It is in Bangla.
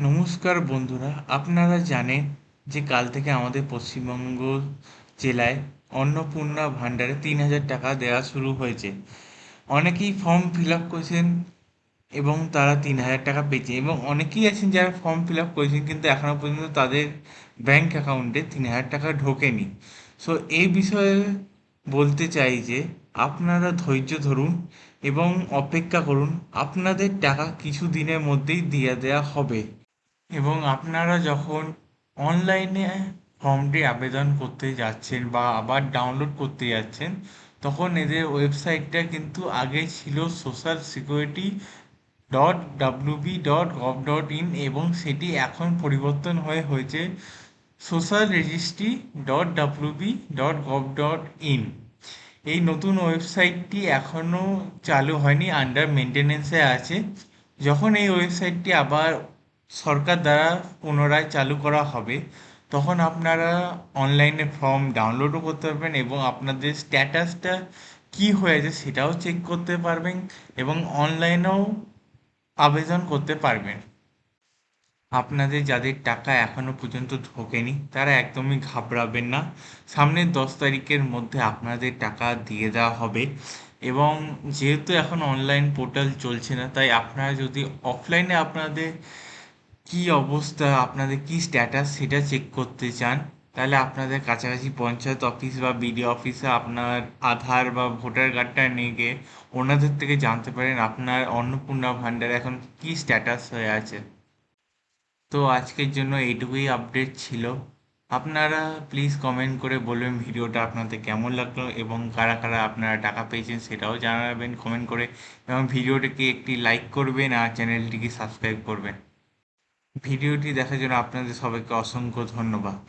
নমস্কার বন্ধুরা, আপনারা জানেন যে কাল থেকে আমাদের পশ্চিমবঙ্গ জেলায় অন্নপূর্ণা ভাণ্ডারে ৩,০০০ টাকা দেওয়া শুরু হয়েছে। অনেকেই ফর্ম ফিল আপ করেছেন এবং তারা ৩,০০০ টাকা পেয়েছে, এবং অনেকেই আছেন যারা ফর্ম ফিল আপ করেছেন কিন্তু এখনো পর্যন্ত তাদের ব্যাংক অ্যাকাউন্টে ৩,০০০ টাকা ঢোকেনি। সো এই বিষয়ে বলতে চাই যে আপনারা ধৈর্য ধরুন এবং অপেক্ষা করুন, আপনাদের টাকা কিছু দিনের মধ্যেই দিয়ে দেওয়া হবে। এবং আপনারা যখন অনলাইনে ফর্মটি আবেদন করতে যাচ্ছেন বা আবার ডাউনলোড করতে যাচ্ছেন, তখন এদের ওয়েবসাইটটা কিন্তু আগে ছিল socialsecurity.wb.gov.in, এবং সেটি এখন পরিবর্তন হয়েছে socialregistry.wb.gov.in। এই নতুন ওয়েবসাইটটি এখনও চালু হয়নি, আন্ডার মেনটেনেন্সে আছে। যখন এই ওয়েবসাইটটি আবার সরকার দ্বারা পুনরায় চালু করা হবে, তখন আপনারা অনলাইনে ফর্ম ডাউনলোডও করতে পারবেন এবং আপনাদের স্ট্যাটাসটা কী হয়েছে সেটাও চেক করতে পারবেন এবং অনলাইনেও আবেদন করতে পারবেন। আপনাদের যাদের টাকা এখনো পর্যন্ত ঢোকেনি তারা একদমই ঘাবড়াবেন না। সামনের 10 তারিখের মধ্যে আপনাদের টাকা দিয়ে দেওয়া হবে। এবং যেহেতু এখন অনলাইন পোর্টাল চলছে না, তাই আপনারা যদি অফলাইনে আপনাদের কি অবস্থা, আপনাদের কি স্ট্যাটাস সেটা চেক করতে চান, তাহলে আপনাদের কাছাকাছি পঞ্চায়েত অফিস বা বিডিও অফিসে আপনার আধার বা ভোটার কার্ডটা নিয়ে গিয়ে ওনাদের থেকে জানতে পারেন আপনার অন্নপূর্ণা ভাণ্ডার এখন কি স্ট্যাটাস হয়ে আছে। তো আজকের জন্য এইটুকুই আপডেট ছিল। আপনারা প্লিজ কমেন্ট করে বলবেন ভিডিওটা আপনাদের কেমন লাগলো এবং কারা কারা আপনারা টাকা পেয়েছেন সেটাও জানাবেন কমেন্ট করে, এবং ভিডিওটিকে একটি লাইক করবেন আর চ্যানেলটিকে সাবস্ক্রাইব করবেন। ভিডিওটি দেখার জন্য আপনাদের সবাইকে অসংখ্য ধন্যবাদ।